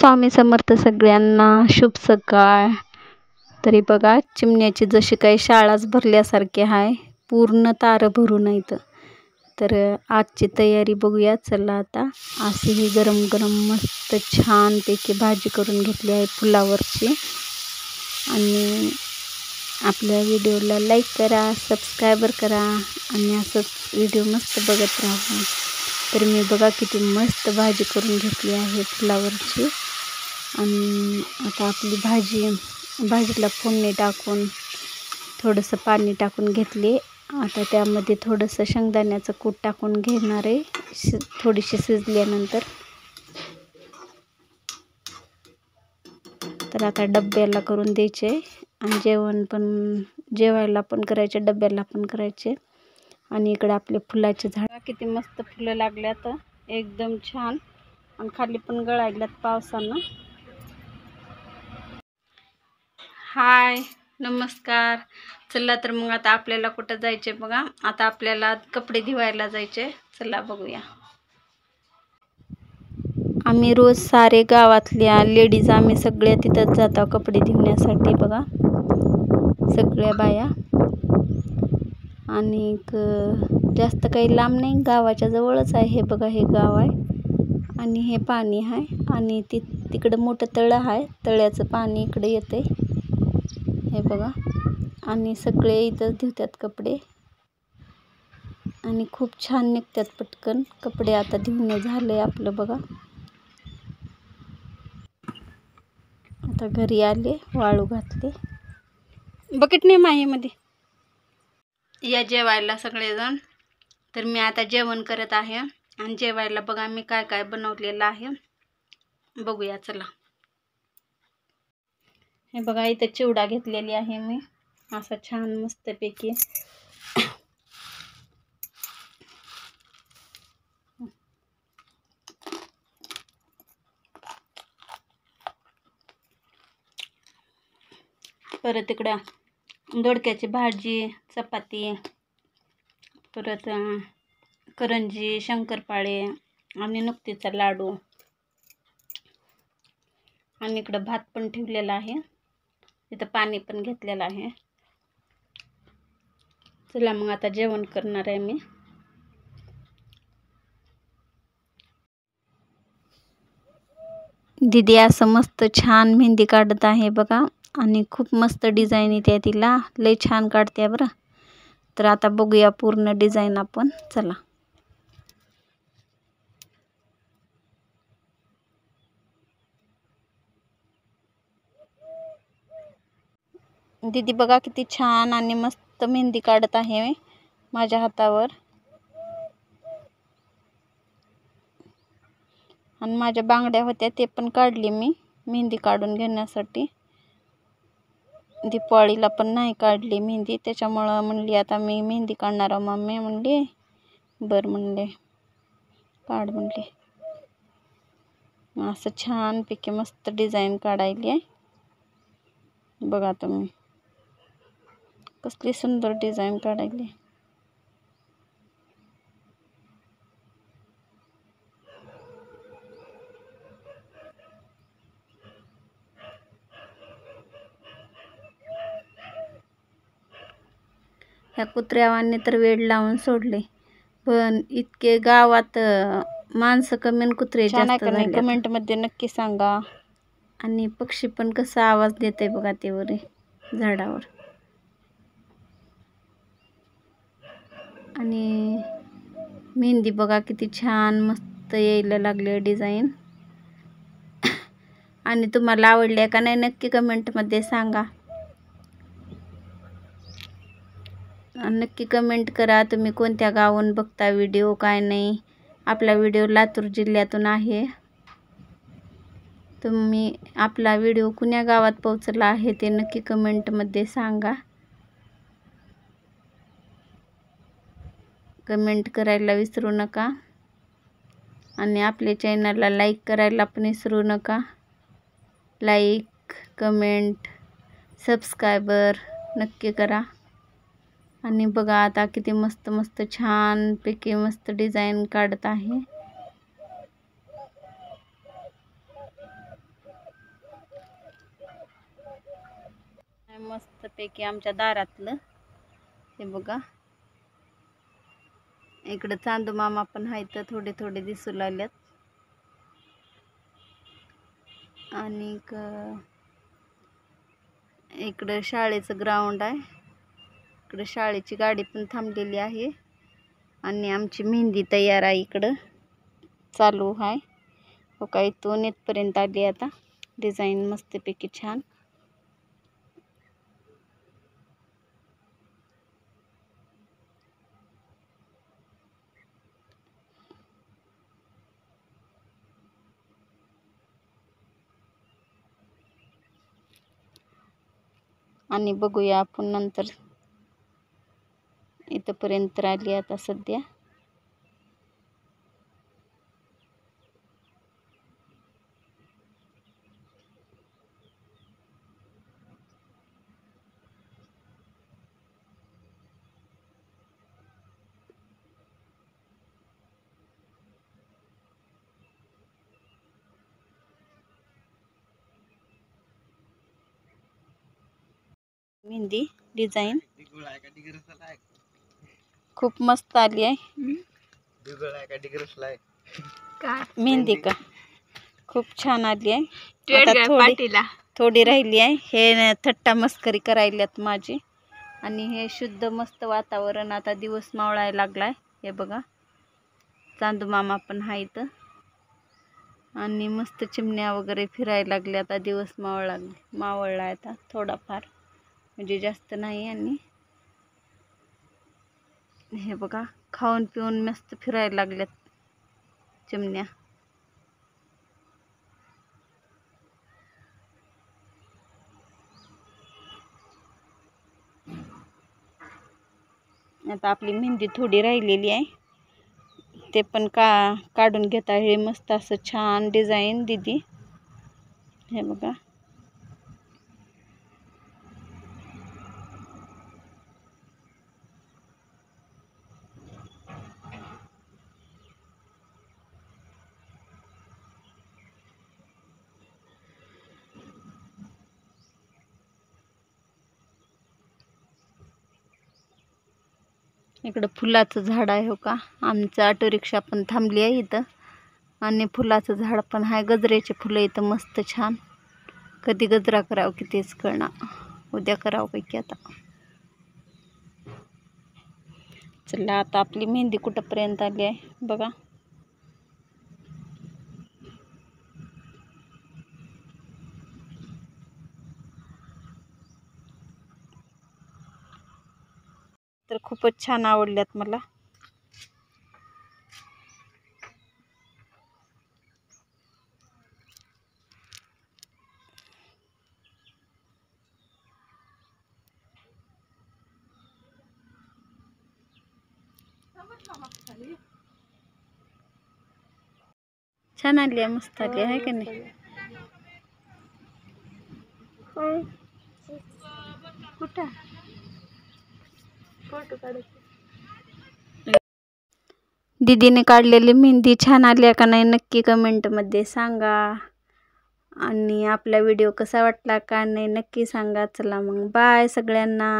स्वामी समर्थ सगळ्यांना. शुभ सकाळ. तरी बघा चिमण्याची जशी काही शाळाच भरल्यासारखी आहे, पूर्ण तारं भरून आहेत. तर आजची तयारी बघूया. चला आता अशी ही गरम गरम मस्त छानपैकी भाजी करून घेतली आहे फुलावरची. आणि आपल्या व्हिडिओला लाईक करा, सबस्क्रायबर करा आणि असंच व्हिडिओ मस्त बघत राहा. तर मी बघा किती मस्त भाजी करून घेतली आहे फुलावरची. आणि आता आपली भाजीला फोडणी टाकून थोडंसं पाणी टाकून घेतले. आता त्यामध्ये थोडंसं शेंगदाण्याचं कूट टाकून घेणार आहे थोडीशी शिजल्यानंतर. तर आता डब्याला करून द्यायचे आणि जेवायला पण करायचे, डब्याला पण करायचे. आणि इकडे आपले फुलाचे झाड किती मस्त फुलं लागल्यात, एकदम छान. आणि खाली पण गळायल्यात पावसानं. हाय, नमस्कार. चला तर मग आता आपल्याला कुठं जायचे बघा. आता आपल्याला कपडे धुवायला जायचे. चला बघूया. आम्ही रोज सारे गावातल्या लेडीज आम्ही सगळ्या तिथंच जातो कपडे धुण्यासाठी बघा, सगळ्या बाया. आणि जास्त काही लांब नाही, गावाच्या जवळच आहे. हे बघा, हे गाव आहे आणि हे पाणी आहे. आणि तिकडं मोठं तळं आहे, तळ्याचं पाणी इकडे येते हे बघा. आणि सगळे इथंच धुतात कपडे आणि खूप छान निघतात पटकन कपडे. आता धुणं झालंय आपलं बघा. आता घरी आले, वाळू घातले. बकेट नाही माहीमध्ये. या जेवायला सगळेजण. तर मी आता जेवण करत आहे. आणि जेवायला बघा मी काय काय बनवलेलं आहे बघूया. चला. हे बघा, इथं चिवडा घेतलेली आहे मी, असा छान मस्तपैकी. परत इकडं दोडक्याची भाजी, चपाती, परत करंजी, शंकरपाळे आणि नुकतीचा लाडू. आणि इकडं भात पण ठेवलेला आहे, इथं पाणी पण घेतलेलं आहे. चला मग आता जेवण करणार आहे मी. दीदी असं मस्त छान मेहंदी काढत आहे बघा. आणि खूप मस्त डिझाईन येते तिला, लय छान काढते बरं. तर आता बघूया पूर्ण डिझाईन आपण. चला. दीदी बघा किती छान आणि मस्त मेहंदी काढत आहे माझ्या हातावर. आणि माझ्या बांगड्या होत्या ते पण काढली मी मेहंदी काढून घेण्यासाठी. दिवाळीला पण नाही काढली मेहंदी, त्याच्यामुळं म्हणली आता मी मेहंदी काढणार मम्मी. म्हणली बरं, म्हणले काढ म्हणले. असं छानपैकी मस्त डिझाईन काढायली आहे बघा तुम्ही, कसली सुंदर डिझाईन काढायली. ह्या कुत्र्यावांनी तर वेड लावून सोडले. पण इतके गावात माणसं कमी आणि कुत्रे जास्त झाले. कमेंटमध्ये नक्की सांगा. आणि पक्षी पण कसा आवाज देते बघा ते वर झाडावर. आणि मेहंदी बघा किती छान मस्त यायला लागले डिझाईन. आणि तुम्हाला आवडले का नाही नक्की कमेंटमध्ये सांगा. नक्की कमेंट करा तुम्ही कोणत्या गावाहून बघता व्हिडिओ, काय नाही. आपला व्हिडिओ लातूर जिल्ह्यातून आहे. तुम्ही आपला व्हिडिओ कुण्या गावात पोहोचला आहे ते नक्की कमेंटमध्ये सांगा. कमेंट करायला विसरू नका. आणि आपल्या चॅनलला लाईक करायला पण विसरू नका. लाईक, कमेंट, सबस्क्रायबर नक्की करा. आणि बघा आता किती मस्त मस्त छानपैकी मस्त डिझाईन काढत आहे. मस्तपैकी आमच्या दारातलं हे बघा. इकडं चांदू मामा पण आहेत, थोडे थोडे दिसू लागल्यात. आणि इकडं शाळेचं ग्राउंड आहे. इकडं शाळेची गाडी पण थांबलेली आहे. आणि आमची मेहंदी तयार आहे, इकडं चालू आहे. हो का, इथून इथपर्यंत आली आता. डिझाईन मस्तपैकी छान. आणि बघूया आपण नंतर. इथपर्यंत आली आता सध्या. मेहंदी डिझाईन खूप मस्त आली आहे. मेहंदी का खूप छान आली आहे. आता थोडी राहिली आहे. हे थट्टा मस्करी करायल्यात माझी. आणि हे शुद्ध मस्त वातावरण. आता दिवस मावळायला लागलाय. हे बघा, चांदू मामा पण आहेत. आणि मस्त चिमण्या वगैरे फिरायला लागल्या. आता दिवस मावळला आता थोडाफार, म्हणजे जास्त नाही. आणि हे बघा, खाऊन पिऊन मस्त फिरायला लागल्यात चिमण्या. आता आपली मेहंदी थोडी राहिलेली आहे, ते पण काढून घेता. हे मस्त असं छान डिझाईन दिदी. हे बघा, इकडं फुलाचं झाड आहे. हो का, आमचं ऑटो रिक्षा पण थांबली आहे इथं. आणि फुलाचं झाड पण आहे. गजऱ्याचे फुलं इथं मस्त छान. कधी गजरा करावं की तेच कळणार. उद्या करावं पैकी आता. चला, आता आपली मेहंदी कुठंपर्यंत आली आहे बघा. तर खूपच छान आवडल्यात मला. छान आली आहे, मस्त आली आहे का नाही. कुठं फोटो काढायचे. दीदीने काढलेली मेहंदी छान आली आहे का नाही नक्की कमेंटमध्ये सांगा. आणि आपला व्हिडिओ कसा वाटला का नाही नक्की सांगा. चला मग, बाय सगळ्यांना.